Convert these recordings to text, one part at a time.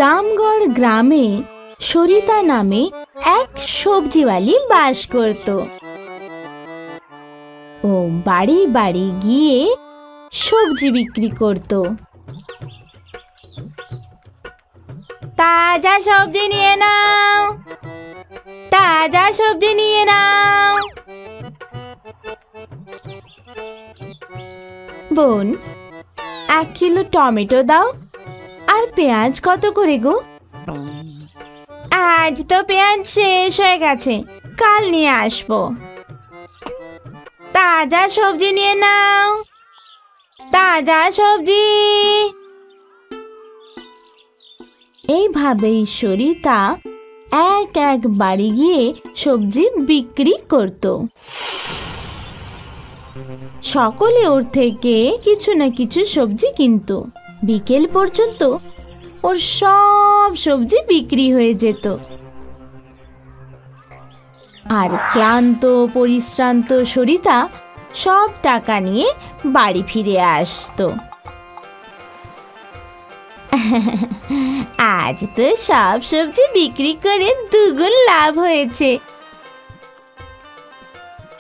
রামগড় গ্রামে সরিতা নামে এক সবজিওয়ালি বাস করত। ও বাড়ি বাড়ি গিয়ে সবজি বিক্রি করত। তাজা সবজি নিয়ে নাও, তাজা সবজি নিয়ে নাও। বোন, 1 কিলো টমেটো দাও। আর পেঁয়াজ কত করে গো? আজ তো পেঁয়াজ শেষ হয়ে গেছে, কাল নিয়ে আসবো। তাজা সবজি নিয়ে নাও, তাজা সবজি। এইভাবেই সরিতা এক এক বাড়ি গিয়ে সবজি বিক্রি করত। সকলে ওর থেকে কিছু না কিছু সবজি কিনত। বিকেল পর্যন্ত ওর সব সবজি বিক্রি হয়ে যেত। আর ক্লান্ত পরিশ্রান্ত সরিতা সব টাকা নিয়ে বাড়ি ফিরে আসতো। আজ তো সব সবজি বিক্রি করে দুগুণ লাভ হয়েছে।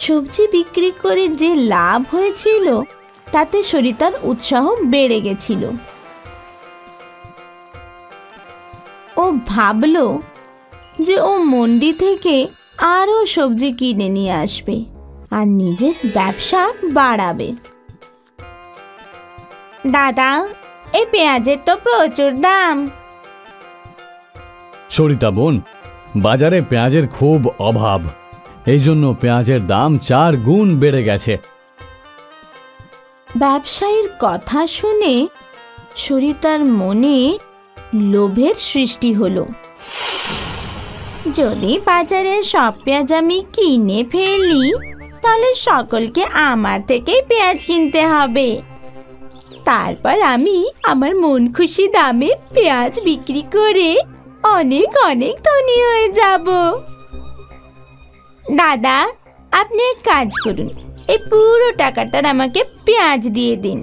সবজি বিক্রি করে যে লাভ হয়েছিল তাতে সরিতার উৎসাহ বেড়ে গেছিল। ও ভাবলো যে ও মন্ডি থেকে আরো সবজি কিনে নিয়ে আসবে আর নিজের ব্যবসা বাড়াবে। দাদা, এই পেঁয়াজের তো প্রচুর দাম। সরিতা বোন, বাজারে পেঁয়াজের খুব অভাব, এই জন্য পেঁয়াজের দাম 4 গুণ বেড়ে গেছে। ব্যবসায়ীর কথা শুনে সরিতার মনে লোভের সৃষ্টি হলো। যদি বাজারে সব পেঁয়াজ আমি কিনে ফেলি তাহলে সকলকে আমার থেকেই পেঁয়াজ কিনতে হবে। তারপর আমি আমার মন খুশি দামে পেঁয়াজ বিক্রি করে অনেক অনেক ধনী হয়ে যাব। দাদা, আপনি এক কাজ করুন, এই পুরো টাকাটার আমাকে পেঁয়াজ দিয়ে দিন।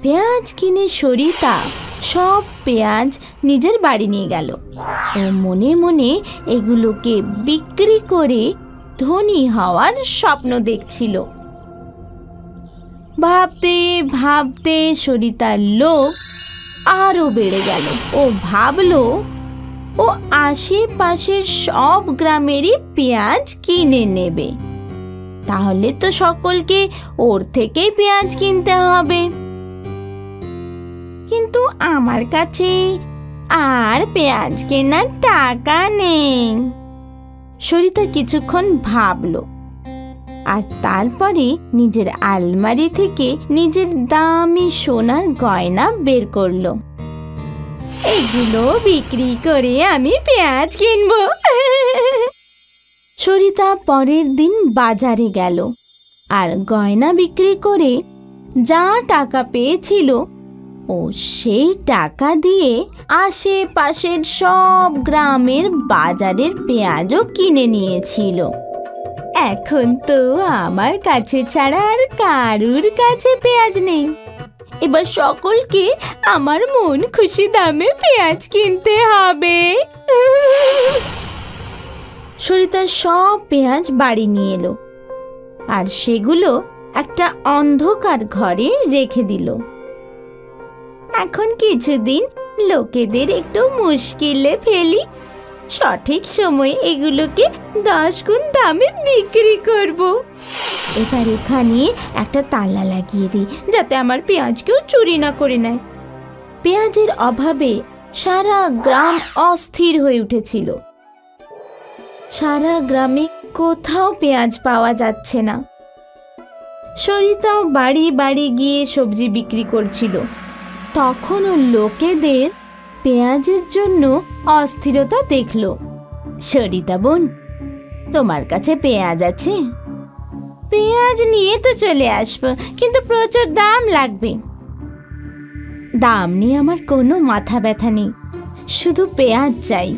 পেঁয়াজ কিনে সরিতা সব পেঁয়াজ নিজের বাড়ি নিয়ে গেল। ও মনে মনে এগুলোকে বিক্রি করে ধনী হওয়ার স্বপ্ন দেখছিল। ভাবতে ভাবতে সরিতার লোভ আরো বেড়ে গেল। ও ভাবলো ও আশেপাশের সব গ্রামেরই পেঁয়াজ কিনে নেবে, তাহলে তো সকলকে ওর থেকেই পেঁয়াজ কিনতে হবে। কিন্তু আমার কাছে আর পেঁয়াজ কেনার টাকা নেই। সরিতা কিছুক্ষণ ভাবলো আর তারপরে নিজের আলমারি থেকে নিজের দামি সোনার গয়না বের করলো। এগুলো বিক্রি করে আমি পেঁয়াজ কিনবো। সরিতা পরের দিন বাজারে গেল আর গয়না বিক্রি করে যা টাকা পেয়েছিল ও সেই টাকা দিয়ে আশেপাশের সব গ্রামের বাজারের পেঁয়াজও কিনে নিয়েছিল। এখন তো আমার কাছে ছাড়া আর কারুর কাছে পেঁয়াজ নেই। এবার সকলকে আমার মন খুশি দামে পেঁয়াজ কিনতে হবে। সরিতা সব পেঁয়াজ বাড়ি নিয়ে এলো আর সেগুলো একটা অন্ধকার ঘরে রেখে দিল। এখন কিছুদিন লোকেদের একটু মুশকিলে ফেলি, সঠিক সময়ে এগুলোকে 10 গুণ দামে বিক্রি করব। এবার এখানে একটা তালা লাগিয়ে দিই যাতে আমার পেঁয়াজ কেউ চুরি না করে নেয়। পেঁয়াজের অভাবে সারা গ্রাম অস্থির হয়ে উঠেছিল। সারা গ্রামে কোথাও পেঁয়াজ পাওয়া যাচ্ছে না। সরিতাও বাড়ি বাড়ি গিয়ে সবজি বিক্রি করছিল। তখনও লোকেদের পেঁয়াজের জন্য অস্থিরতা দেখল। সরিতা বোন, তোমার কাছে পেঁয়াজ আছে? পেঁয়াজ নিয়ে তো চলে আসবো, কিন্তু প্রচুর দাম লাগবে। দাম নিয়ে আমার কোনো মাথা ব্যথা নেই, শুধু পেঁয়াজ চাই।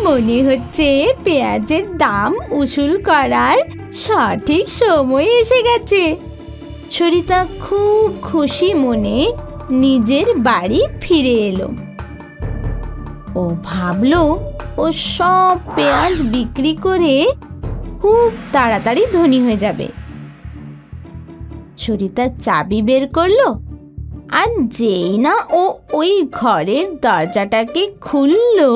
মনে হচ্ছে পেঁয়াজের দাম উসুল করার সঠিক সময় এসে গেছে। সরিতা খুব খুশি মনে নিজের বাড়ি ফিরে এলো। ও ভাবলো ও সব পেঁয়াজ বিক্রি করে খুব তাড়াতাড়ি ধনী হয়ে যাবে। সরিতা চাবি বের করলো, আর যেই না ও ওই ঘরের দরজাটাকে খুললো,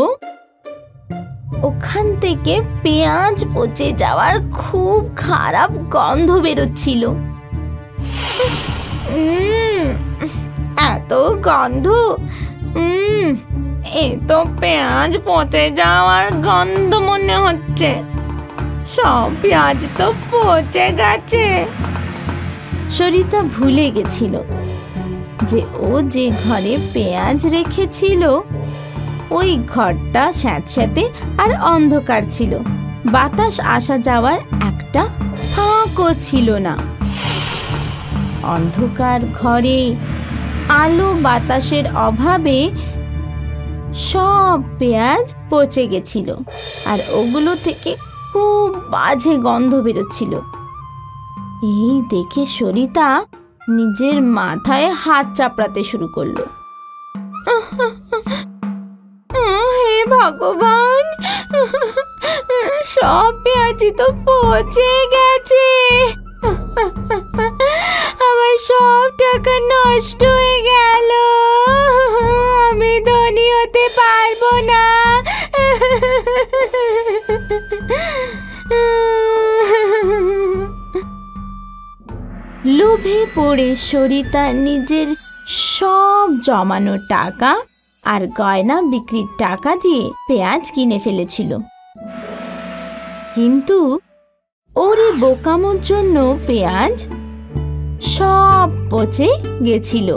ওখান থেকে পেঁয়াজ পচে যাওয়ার খুব খারাপ গন্ধ বেরোচ্ছিল। এত গন্ধ! এ তো পেঁয়াজ পচে যাওয়ার গন্ধ মনে হচ্ছে। সব পেঁয়াজ তো পচে গেছে। সরিতা ভুলে গেছিল যে ও যে ঘরে পেঁয়াজ রেখেছিল ওই ঘরটা স্যাঁতস্যাঁতে আর অন্ধকার ছিল। বাতাস আসা যাওয়ার একটা ফাঁকও ছিল না। অন্ধকার ঘরে আলো বাতাসের অভাবে সব পেঁয়াজ পচে গেছিল, আর ওগুলো থেকে খুব বাজে গন্ধ বেরোচ্ছিল। এই দেখে সরিতা নিজের মাথায় হাত চাপড়াতে শুরু করলো। হে ভগবান, সব পেঁয়াজি তো পচে গেছে। আমার সব টাকা নষ্ট হয়ে গেল। আমি ধনী হতে পারবো না। লোভে পড়ে সরিতা নিজের সব জমানো টাকা আর গয়না বিক্রির টাকা দিয়ে পেঁয়াজ কিনে ফেলেছিল। কিন্তু ওর এই বোকামোর জন্য পেঁয়াজ সব পচে গেছিল।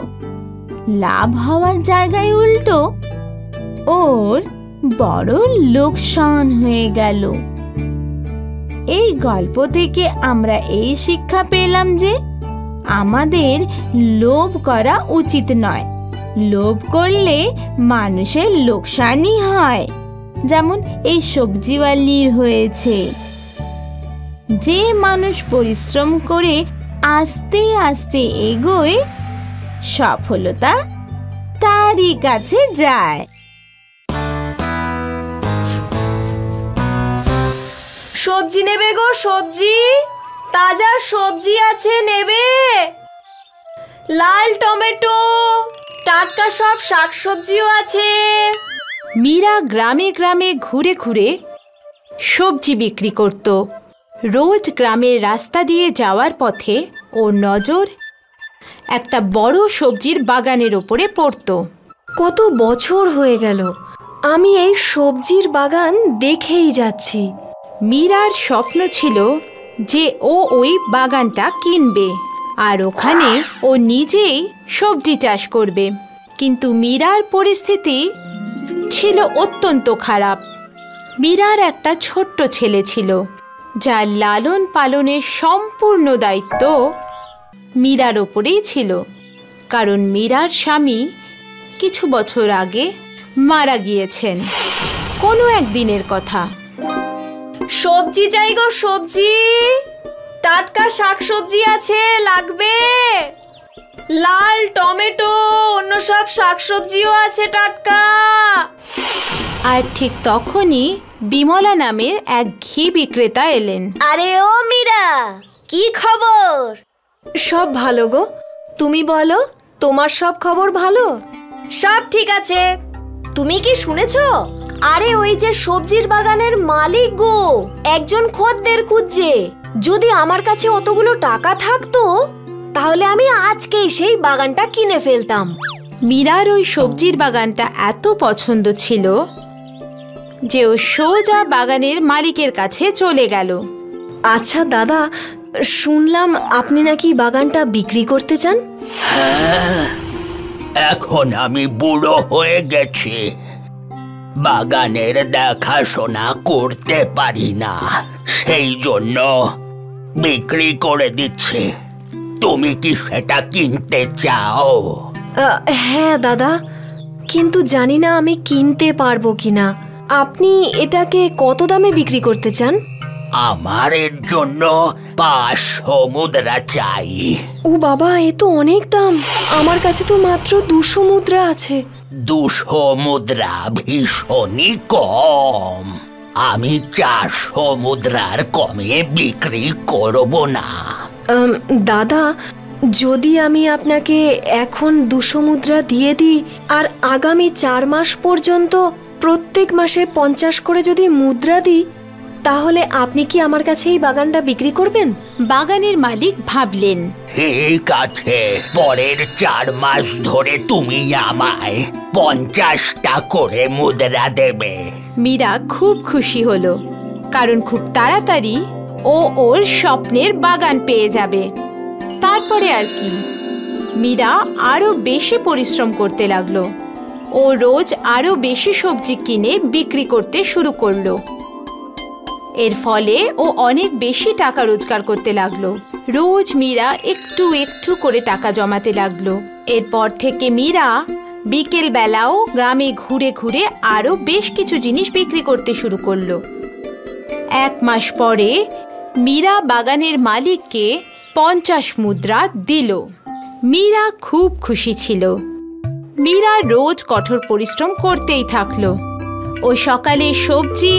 লাভ হওয়ার জায়গায় উল্টো ওর বড় লোকসান হয়ে গেল। এই গল্প থেকে আমরা এই শিক্ষা পেলাম যে আমাদের লোভ করা উচিত নয়। লোভ করলে মানুষের লোকসানই হয়, যেমন এই সবজিওয়ালির হয়েছে। যে মানুষ পরিশ্রম করে আস্তে আস্তে এগোয়, সফলতা তারই কাছে যায়। সবজি নেবে গো, সবজি, তাজা সবজি আছে নেবে? লাল টমেটো, টাটকা সব শাকসবজিও আছে। মীরা গ্রামে গ্রামে ঘুরে ঘুরে সবজি বিক্রি করত। রোজ গ্রামের রাস্তা দিয়ে যাওয়ার পথে ওর নজর একটা বড় সবজির বাগানের ওপরে পড়ত। কত বছর হয়ে গেল আমি এই সবজির বাগান দেখেই যাচ্ছি। মীরার স্বপ্ন ছিল যে ও ওই বাগানটা কিনবে আর ওখানে ও নিজেই সবজি চাষ করবে। কিন্তু মীরার পরিস্থিতি ছিল অত্যন্ত খারাপ। মীরার একটা ছোট্ট ছেলে ছিল, যার লালন পালনের সম্পূর্ণ দায়িত্ব মীরার ওপরেই ছিল, কারণ মীরার স্বামী কিছু বছর আগে মারা গিয়েছেন। কোনো একদিনের কথা। সবজি চাই গো, সবজি, টাটকা শাকসবজি আছে, লাগবে? লাল টমেটো, অন্য সব শাকসবজিও আছে টাটকা। আর ঠিক তখনই বিমলা নামের এক ঘি বিক্রেতা এলেন। আরে ও মীরা, কি খবর? সব ভালো গো, তুমি বলো, তোমার সব খবর ভালো? সব ঠিক আছে। তুমি কি শুনেছো? আরে ওই যে সবজির বাগানের মালিক গো, একজন খদ্দের খুঁজছে। যদি আমার কাছে অতগুলো টাকা থাকতো তাহলে আমি আজকেই সেই বাগানটা কিনে ফেলতাম। মীরার ওই সবজির বাগানটা এত পছন্দ ছিল যে ও সোজা বাগানের মালিকের কাছে চলে গেল। আচ্ছা দাদা, শুনলাম আপনি নাকি বাগানটা বিক্রি করতে চান? হ্যাঁ, এখন আমি বুড়ো হয়ে গেছি, বাগানের দেখাশোনা করতে পারি না, সেই জন্য বিক্রি করে দিচ্ছি। তুমি কি সেটা কিনতে চাও? হ্যাঁ দাদা, কিন্তু জানি না আমি কিনতে পারবো কিনা। আপনি এটাকে কত দামে বিক্রি করতে চান? আমার এর জন্য 500 মুদ্রা চাই। ও বাবা, এ তো অনেক দাম। আমার কাছে তো মাত্র 200 মুদ্রা আছে। 200 মুদ্রা ভীষণই কম। আমি 400 মুদ্রার কমে বিক্রি করব না। দাদা, যদি আমি আপনাকে এখন 200 মুদ্রা দিয়ে দিই আর আগামী 4 মাস পর্যন্ত প্রত্যেক মাসে 50 করে যদি মুদ্রা দিই, তাহলে আপনি কি আমার কাছে এই বাগানটা বিক্রি করবেন? বাগানের মালিক ভাবলেন, ঠিক আছে, পরের 4 মাস ধরে তুমি আমায় 50টা করে মুদ্রা দেবে। মীরা খুব খুশি হলো, কারণ খুব তাড়াতাড়ি ও ওর স্বপ্নের বাগান পেয়ে যাবে। তারপরে আর কি, মীরা আরো বেশি পরিশ্রম করতে লাগলো। ও রোজ আরো বেশি সবজি কিনে বিক্রি করতে শুরু করলো। এর ফলে ও অনেক বেশি টাকা রোজগার করতে লাগলো। রোজ মীরা একটু একটু করে টাকা জমাতে লাগলো। এরপর থেকে মীরা বিকেল বেলাও গ্রামে ঘুরে ঘুরে আরো বেশ কিছু জিনিস বিক্রি করতে শুরু করলো। 1 মাস পরে মীরা বাগানের মালিককে 50 মুদ্রা দিল। মীরা খুব খুশি ছিল। মীরা রোজ কঠোর পরিশ্রম করতেই থাকলো। ও সকালে সবজি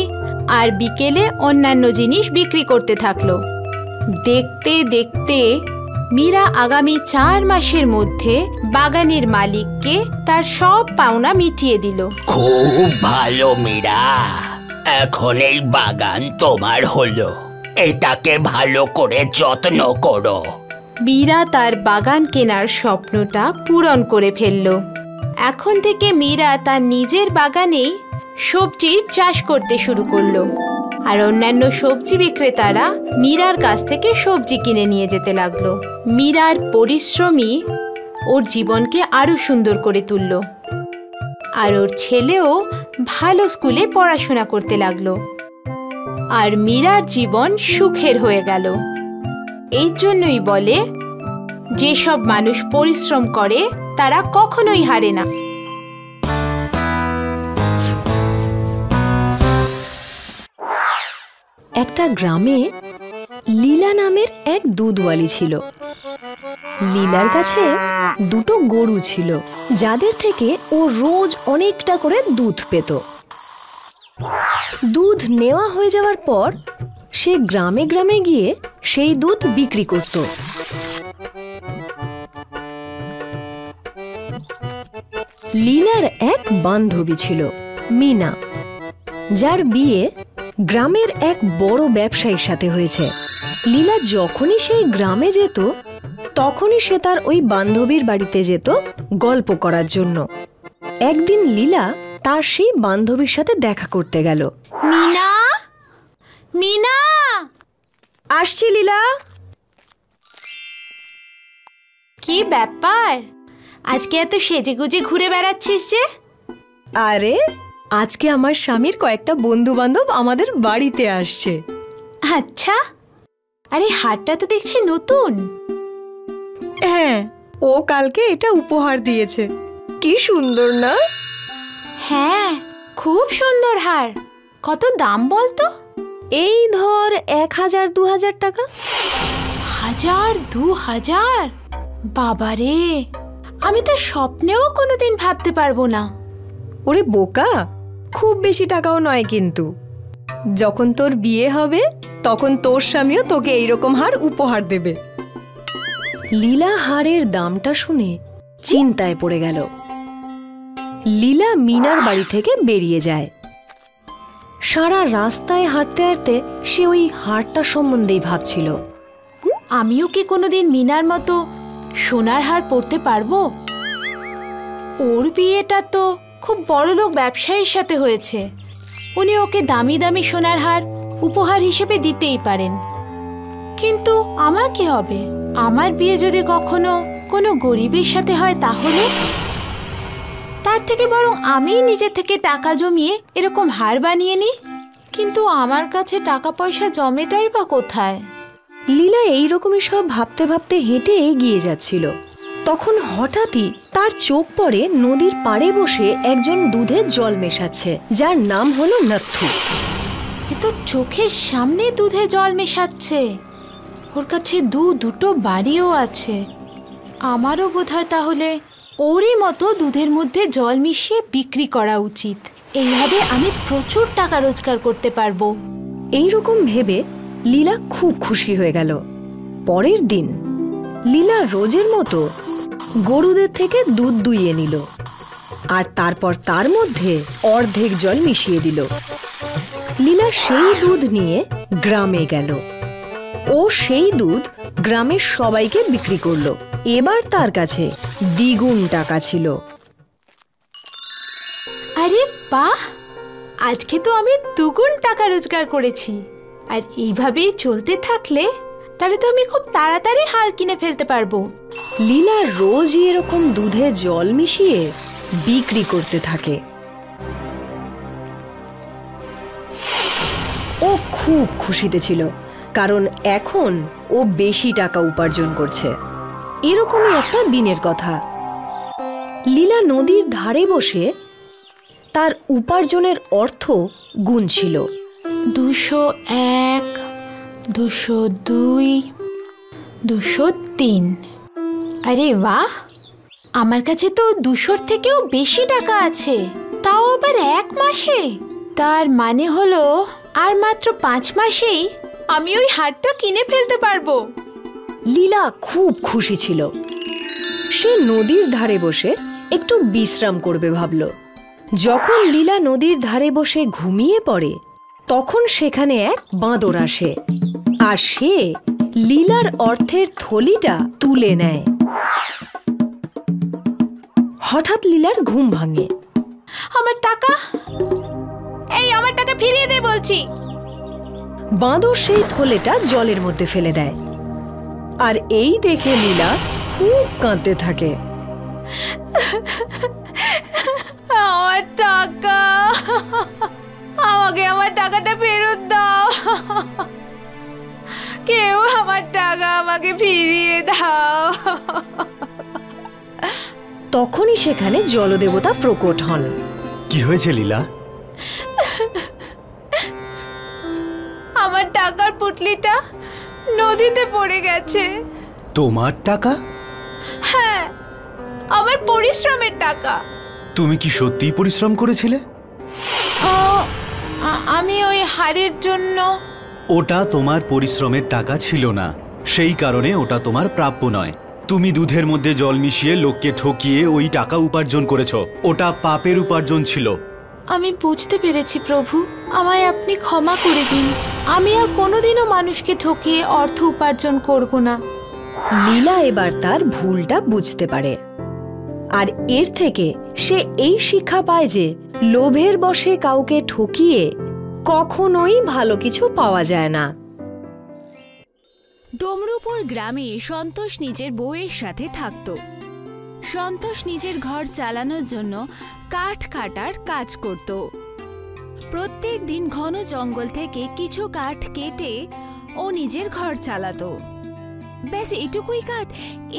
আর বিকেলে অন্যান্য জিনিস বিক্রি করতে থাকলো। দেখতে দেখতে মীরা আগামী 4 মাসের মধ্যে বাগানের মালিককে তার সব পাওনা মিটিয়ে দিল। খুব ভালো মীরা, এখন এই বাগান তোমার হলো। এটাকে ভালো করে যত্ন করো। মীরা তার বাগান কেনার স্বপ্নটা পূরণ করে ফেলল। এখন থেকে মীরা তার নিজের বাগানেই সবজির চাষ করতে শুরু করলো। আর অন্যান্য সবজি বিক্রেতারা মীরার কাছ থেকে সবজি কিনে নিয়ে যেতে লাগলো। মীরার পরিশ্রমই ওর জীবনকে আরো সুন্দর করে তুলল। আর ওর ছেলেও ভালো স্কুলে পড়াশোনা করতে লাগলো। আর মীরার জীবন সুখের হয়ে গেল। এই জন্যই বলে, যেসব মানুষ পরিশ্রম করে তারা কখনোই হারে না। একটা গ্রামে লীলা নামের এক দুধওয়ালি ছিল। লীলার কাছে 2টো গরু ছিল, যাদের থেকে ও রোজ অনেকটা করে দুধ পেত। দুধ নেওয়া হয়ে যাওয়ার পর সে গ্রামে গ্রামে গিয়ে সেই দুধ বিক্রি করত। লীলার এক বান্ধবী ছিল, মিনা, যার বিয়ে গ্রামের এক বড় ব্যবসায়ীর সাথে হয়েছে। লীলা যখনই সেই গ্রামে যেত, তখনই সে তার ওই বান্ধবীর বাড়িতে যেত গল্প করার জন্য। একদিন লীলা তার সেই বান্ধবীর সাথে দেখা করতে গেল। মিনা, মিনা, আসছি লীলা। কি ব্যাপার, আজকে এত সেজেগুজে ঘুরে বেড়াচ্ছিস যে? আরে, আজকে আমার স্বামীর কয়েকটা বন্ধু বান্ধব আমাদের বাড়িতে আসছে। আচ্ছা, আরে হারটা তো দেখছি নতুন। হ্যাঁ, ও কালকে এটা উপহার দিয়েছে। কি সুন্দর না? হ্যাঁ, খুব সুন্দর হার। কত দাম বলতো? এই ধর 1000-2000 টাকা। 1000-2000? বাবারে, আমি তো স্বপ্নেও কোনোদিন ভাবতে পারবো না। ওরে বোকা, খুব বেশি টাকাও নয় কিন্তু। যখন তোর বিয়ে হবে তখন তোর স্বামীও তোকে এইরকম হার উপহার দেবে। লীলা হারের দামটা শুনে চিন্তায় পড়ে গেল। লীলা মিনার বাড়ি থেকে বেরিয়ে যায়। সারা রাস্তায় হাঁটতে হাঁটতে সে ওই হারটা সম্বন্ধেই ভাবছিল। আমিও কি কোনোদিন মিনার মতো সোনার হার পরতে পারবো? ওর বিয়েটা তো খুব বড়লোক ব্যবসায়ীর সাথে হয়েছে। উনি ওকে দামি দামি সোনার হার উপহার হিসেবে দিতেই পারেন। কিন্তু আমার কি হবে? আমার বিয়ে যদি কখনো কোনো গরিবের সাথে হয়, তাহলে তার থেকে বরং আমিই নিজে থেকে টাকা জমিয়ে এরকম হার বানিয়ে নিই। কিন্তু আমার কাছে টাকা পয়সা জমেটাই বা কোথায়? লীলা এইরকমই সব ভাবতে ভাবতে হেঁটে এগিয়ে যাচ্ছিল। তখন হঠাৎই তার চোখ পড়ে নদীর পাড়ে বসে একজন দুধে জল মেশাচ্ছে, যার নাম হলো নাথু। এ তো চোখের সামনে দুধে জল মেশাচ্ছে। ওর কাছে দুটো বাড়িও আছে। আমারও বোধহয় তাহলে ওরই মতো দুধের মধ্যে জল মিশিয়ে বিক্রি করা উচিত। এইভাবে আমি প্রচুর টাকা রোজগার করতে পারবো। এইরকম ভেবে লীলা খুব খুশি হয়ে গেল। পরের দিন লীলা রোজের মতো গরুদের থেকে দুধ দুইয়ে নিল আর তারপর তার মধ্যে অর্ধেক জল মিশিয়ে দিল। লীলা সেই দুধ নিয়ে গ্রামে গেল। ও সেই দুধ গ্রামের সবাইকে বিক্রি করলো। এবার তার কাছে দ্বিগুণ টাকা ছিল। আরে বাহ, আজকে তো আমি দুগুণ টাকা রোজগার করেছি। আর এইভাবেই চলতে থাকলে তাহলে তো আমি খুব তাড়াতাড়ি হাল কিনে ফেলতে পারবো। লীলা রোজই এরকম দুধে জল মিশিয়ে বিক্রি করতে থাকে। ও খুব খুশিতে ছিল, কারণ এখন ও বেশি টাকা উপার্জন করছে। এরকমই একটা দিনের কথা। লীলা নদীর ধারে বসে তার উপার্জনের অর্থ গুনছিল। 201, 202, 203। আরে বাহ, আমার কাছে তো 200-র থেকেও বেশি টাকা আছে, তাও আবার 1 মাসে। তার মানে হলো আর মাত্র 5 মাসেই আমি ওই হাটটা কিনে ফেলতে পারবো। লীলা খুব খুশি ছিল। সে নদীর ধারে বসে একটু বিশ্রাম করবে ভাবল। যখন লীলা নদীর ধারে বসে ঘুমিয়ে পড়ে, তখন সেখানে এক বাঁদর আসে আর সে লীলার অর্থের থলিটা তুলে নেয়। হঠাৎ লীলার ঘুম ভাঙে। আমার টাকা, এই আমার টাকা ফিরিয়ে দে বলছি। বাঁদর সেই থলেটা জলের মধ্যে ফেলে দেয়। আর এই দেখে লীলা খুব কাঁদতে থাকে। আমার টাকা, আমাকে আমার টাকাটা ফেরত দাও। কেউ আমার টাকা আমাকে ফিরিয়ে দাও। তখনই সেখানে জলদেবতা প্রকট হন। কি হয়েছে লীলা? আমার টাকার পুটলিটা নদীতে পড়ে গেছে। তোমার টাকা? হ্যাঁ, আমার পরিশ্রমের টাকা। তুমি কি সত্যিই পরিশ্রম করেছিলে? আমি ওই হাড়ের জন্য। ওটা তোমার পরিশ্রমের টাকা ছিল না, সেই কারণে ওটা তোমার প্রাপ্য নয়। তুমি দুধের মধ্যে জল মিশিয়ে লোককে ঠকিয়ে ওই টাকা উপার্জন করেছো। ওটা পাপের উপার্জন ছিল। আমি বুঝতে পেরেছি প্রভু, আমায় আপনি ক্ষমা করে দিন। আমি আর কোনোদিনও মানুষকে ঠকিয়ে অর্থ উপার্জন করব না। লীলা এবার তার ভুলটা বুঝতে পারে আর এর থেকে সে এই শিক্ষা পায় যে লোভের বশে কাউকে ঠকিয়ে কখনোই ভালো কিছু পাওয়া যায় না। ডমরুপুর গ্রামে সন্তোষ নিজের বউয়ের সাথে থাকত। সন্তোষ নিজের ঘর চালানোর জন্য কাঠ কাটার কাজ করত। প্রত্যেক দিন ঘন জঙ্গল থেকে কিছু কাঠ কেটে ও নিজের ঘর চালাতো। ব্যাস এটুকুই কাঠ,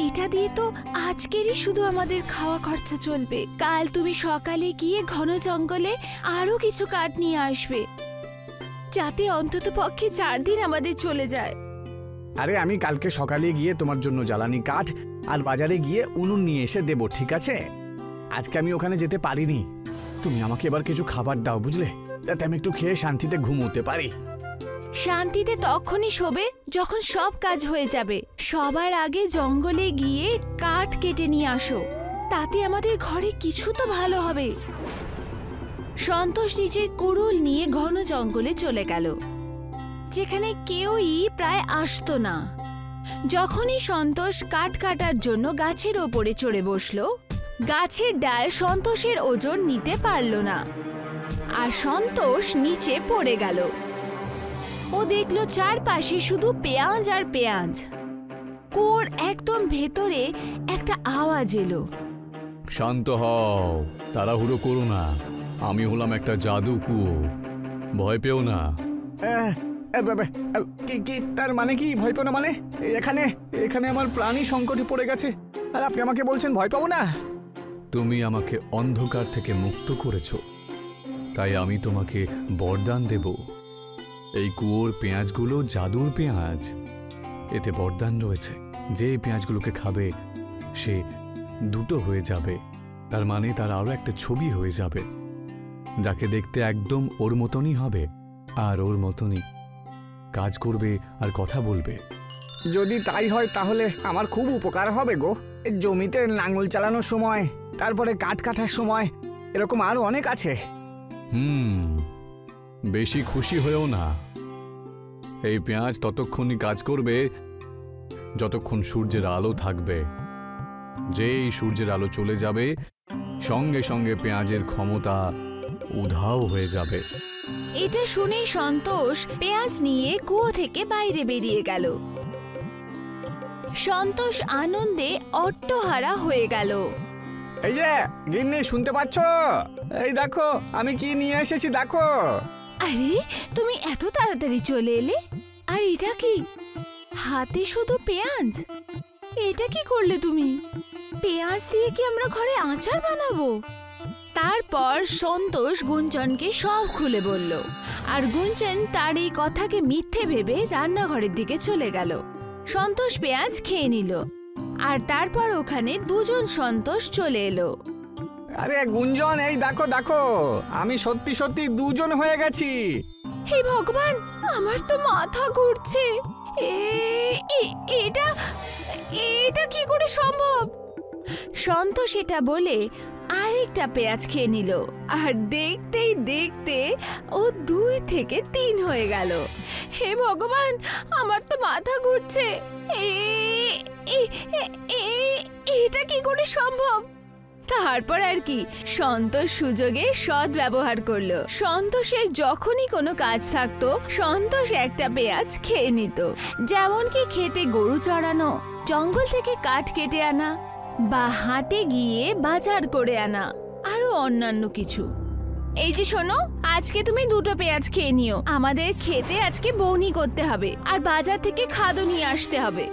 এটা দিয়ে তো আজকেরই শুধু আমাদের খাওয়া খরচা চলবে। কাল তুমি সকালে গিয়ে ঘন জঙ্গলে আরো কিছু কাঠ নিয়ে আসবে, যাতে অন্তত পক্ষে 4 দিন আমাদের চলে যায়। আরে আমি কালকে সকালে গিয়ে তোমার জন্য জ্বালানি কাঠ আর বাজারে গিয়ে উনুন নিয়ে এসে দেব, ঠিক আছে? আজকে আমি ওখানে যেতে পারিনি। তুমি আমাকে এবার কিছু খাবার দাও, বুঝলে, যাতে আমি একটু খেয়ে শান্তিতে ঘুমোতে পারি। শান্তিতে তখনই শোবে যখন সব কাজ হয়ে যাবে। সবার আগে জঙ্গলে গিয়ে কাঠ কেটে নিয়ে আসো, তাতে আমাদের ঘরে কিছু তো ভালো হবে। সন্তোষ নিজের কুড়ুল নিয়ে ঘন জঙ্গলে চলে গেল, যেখানে কেউই প্রায় আসতো না। যখনই সন্তোষ কাঠ কাটার জন্য গাছের ওপরে চড়ে বসলো, গাছের ডাল সন্তোষের ওজন নিতে পারল না আর সন্তোষ নিচে পড়ে গেল। ও দেখলো চারপাশে শুধু পেঁয়াজ আর পেঁয়াজ। কুয়োর একদম ভেতরে একটা আওয়াজ এলো। শান্ত হও, তাড়াহুড়ো করো না, আমি হলাম একটা জাদু কুয়ো, ভয় পেও না। কি তার মানে কি ভয় পেও না মানে? এখানে এখানে আমার প্রাণী সংকটে পড়ে গেছে আর আপনি আমাকে বলছেন ভয় পাবো না? তুমি আমাকে অন্ধকার থেকে মুক্ত করেছো, তাই আমি তোমাকে বরদান দেব। এই কুয়োর পেঁয়াজগুলো জাদুর পেঁয়াজ। এতে বরদান রয়েছে, যে পেঁয়াজগুলোকে খাবে সে দুটো হয়ে যাবে, তার মানে তার আরো একটা ছবি হয়ে যাবে, যাকে দেখতে একদম ওর মতনই হবে আর ওর মতনই কাজ করবে আর কথা বলবে। যদি তাই হয় তাহলে আমার খুব উপকার হবে গো। জমিতে লাঙল চালানোর সময়, তারপরে কাঠ কাটার সময়, এরকম আরো অনেক আছে। বেশি খুশি হয়েও না। এই পেঁয়াজ ততক্ষণই কাজ করবে যতক্ষণ সূর্যের আলো থাকবে। যেই সূর্যের আলো চলে যাবে সঙ্গে সঙ্গে পেঁয়াজের ক্ষমতা উধাও হয়ে যাবে। এটা শুনে সন্তোষ পেঁয়াজ নিয়ে কুয়ো থেকে বাইরে বেরিয়ে গেল। সন্তোষ আনন্দে অট্টহারা হয়ে গেল। এই যে গিন্নি, শুনতে পাচ্ছ? এই দেখো আমি কি নিয়ে এসেছি, দেখো। আরে তুমি এত তাড়াতাড়ি চলে এলে? আর এটা কি? হাতে শুধু পেঁয়াজ? এটা কি করলে তুমি? পেঁয়াজ দিয়ে কি আমরা ঘরে আচার বানাবো? তারপর সন্তোষ গুঞ্জনকে সব খুলে বলল, আর গুঞ্জন তার এই কথাকে মিথ্যে ভেবে রান্নাঘরের দিকে চলে গেল। সন্তোষ পেঁয়াজ খেয়ে নিল, আর তারপর ওখানে দুজন সন্তোষ চলে এলো। আরে গুঞ্জন, এই দেখো দেখো, আমি সত্যি সত্যি দুজন হয়ে গেছি। হে ভগবান, আমার তো মাথা ঘুরছে। এটা কি করে সম্ভব? সন্তোষ এটা বলে আরেকটা পেঁয়াজ খেয়ে নিল, আর দেখতেই দেখতে ও 2 থেকে 3 হয়ে গেল। হে ভগবান, আমার তো মাথা ঘুরছে। এটা কি করে সম্ভব? তারপর আর কি, সন্তোষ সুযোগে সৎ ব্যবহার করলো। সন্তোষের যখনই কোনো কাজ থাকতো, সন্তোষ একটা পেঁয়াজ খেয়ে নিত। যেমন কি খেতে গরু চড়ানো, জঙ্গল থেকে কাঠ কেটে আনা, বা হাটে গিয়ে বাজার করে আনা, আরো অন্যান্য কিছু। এই যে শোনো, আজকে তুমি 2টো পেঁয়াজ খেয়ে নিও। আমাদের খেতে আজকে বউনি করতে হবে, আর বাজার থেকে খাদ্য নিয়ে আসতে হবে।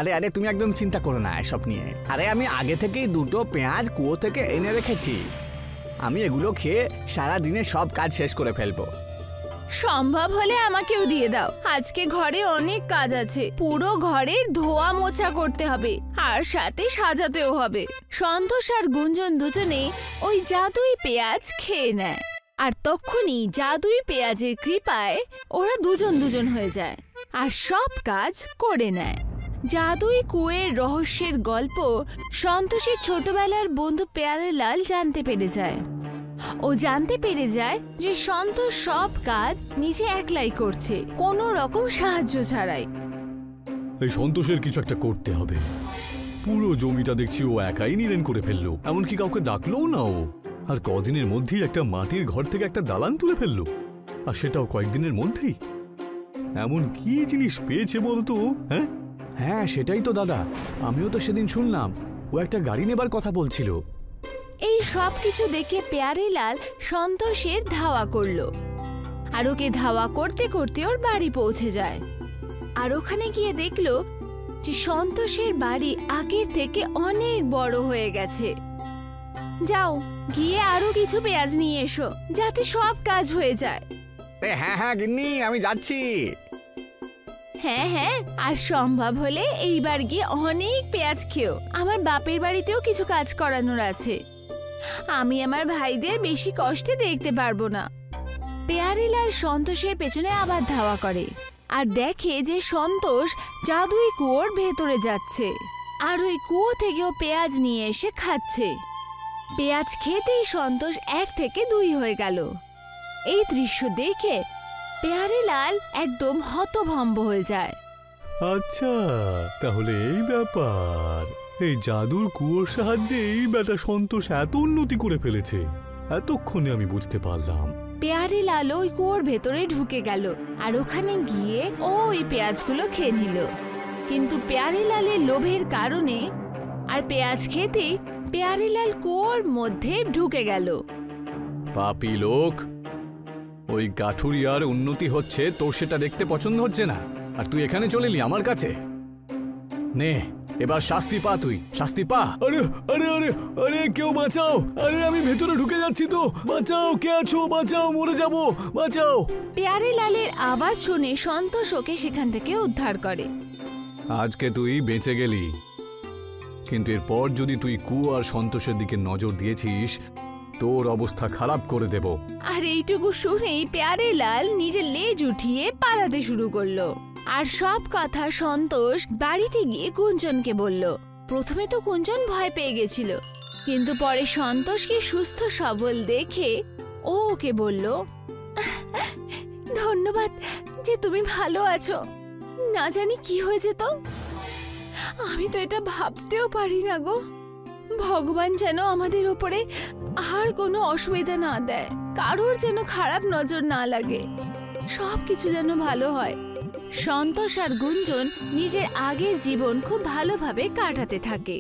আরে আরে, তুমি একদম চিন্তা করো না এসব নিয়ে। আরে আমি আগে থেকেই 2টো পেঁয়াজ কুয়ো থেকে এনে রেখেছি। আমি এগুলো খেয়ে সারা দিনে সব কাজ শেষ করে ফেলবো। সম্ভব হলে আমাকেও দিয়ে দাও। আজকে ঘরে অনেক কাজ আছে, পুরো ঘরের ধোয়া মোছা করতে হবে, আর সাথে সাজাতেও হবে। সন্তোষ আর গুঞ্জন দুজনে ওই জাদুই পেঁয়াজ খেয়ে নেয়, আর তখনই জাদুই পেঁয়াজের কৃপায় ওরা দুজন হয়ে যায় আর সব কাজ করে নেয়। জাদুই কুয়োর রহস্যের গল্প সন্তোষের ছোটবেলার বন্ধু পেয়ারেলাল জানতে পেরে যায়। ও জানতে পেরে যায় যে সন্তোষ সব কাজ নিজে একলাই করছে, কোনো রকম সাহায্য ছাড়াই। এই সন্তোষের কিছু একটা করতে হবে। পুরো জমিটা দেখছি ও একাই নিরেন করে ফেললো, এমনকি কাউকে ডাকলোও না ও। আর কদিনের মধ্যেই একটা মাটির ঘর থেকে একটা দালান তুলে ফেললো, আর সেটাও কয়েকদিনের মধ্যেই। এমন কি জিনিস পেয়েছে বলতো? হ্যাঁ হ্যাঁ, সেটাই তো দাদা, আমিও তো সেদিন শুনলাম ও একটা গাড়ি নেবার কথা বলছিল। এই সব কিছু দেখে পেয়ারেলাল সন্তোষের ধাওয়া করলো, আর ওকে ধাওয়া করতে করতে ওর বাড়ি পৌঁছে যায়। আর ওখানে গিয়ে দেখলো যে সন্তোষের বাড়ি আগের থেকে অনেক বড় হয়ে গেছে। যাও, গিয়ে আরো কিছু পেঁয়াজ নিয়ে এসো, যাতে সব কাজ হয়ে যায়। হ্যাঁ হ্যাঁ গিন্নি, আমি যাচ্ছি। হ্যাঁ, আর সম্ভব হলে এইবার গিয়ে অনেক পেঁয়াজ খেও। আমার বাপের বাড়িতেও কিছু কাজ করানোর আছে, আমি আমার ভাইদের বেশি কষ্টে দেখতে পারবো না। পেয়ারেলাল সন্তোষের পেছনে আবার ধাওয়া করে, আর দেখে যে সন্তোষ জাদুই কুয়োর ভেতরে যাচ্ছে, আর ওই কুয়ো থেকেও পেঁয়াজ নিয়ে এসে খাচ্ছে। পেঁয়াজ খেতেই সন্তোষ 1 থেকে 2 হয়ে গেল। এই দৃশ্য দেখে পেয়ারেলাল একদম হতভম্ব হয়ে যায়। আচ্ছা, তাহলে এই ব্যাপার। এই জাদুর কুয়োর সাহায্যেই বেটা সন্তোষ এত উন্নতি করে ফেলেছে, এতক্ষণে আমি বুঝতে পারলাম। পেয়ারেলাল ওই কুয়োর ভেতরে ঢুকে গেল, আর ওখানে গিয়ে ও ওই পেঁয়াজগুলো খেয়ে নিল। কিন্তু পেয়ারেলালের লোভের কারণে আর পেঁয়াজ খেতেই পেয়ারেলাল কুয়োর মধ্যে ঢুকে গেল। পাপী লোক, ওই গাঠুরিয়ার উন্নতি হচ্ছে, তোর সেটা দেখতে পছন্দ হচ্ছে না, আর তুই এখানে চলে এলি আমার কাছে। নে, এবার শাস্তি পা, তুই শাস্তি পা। আরে আরে আরে আরে কেউ বাঁচাও, আরে আমি ভেতরে ঢুকে যাচ্ছি তো, বাঁচাও, কে আছো, বাঁচাও, মরে যাব, বাঁচাও। প্যারে লালের আওয়াজ শুনে সন্তোষ ওকে সেখান থেকে উদ্ধার করে। আজকে তুই বেঁচে গেলি, কিন্তু এরপর যদি তুই কু আর সন্তোষের দিকে নজর দিয়েছিস তোর অবস্থা খারাপ করে দেব। আর এইটুকু শুনেই প্যারে লাল নিজের লেজ উঠিয়ে পালাতে শুরু করলো। আর সব কথা সন্তোষ বাড়িতে গিয়ে কুঞ্চনকে বলল। প্রথমে তো কুঞ্চন ভয় পেয়ে গেছিল, কিন্তু পরে সন্তোষকে সুস্থ সবল দেখে ও ওকে বলল, ধন্যবাদ যে তুমি ভালো আছো, না জানি কি হয়ে যেত, আমি তো এটা ভাবতেও পারি না গো। ভগবান যেন আমাদের উপরে আর কোনো অসুবিধা না দেয়, কারোর যেন খারাপ নজর না লাগে, সবকিছু যেন ভালো হয়। সন্তোষ আর গুঞ্জন নিজের আগের জীবন খুব ভালোভাবে কাটাতে থাকে।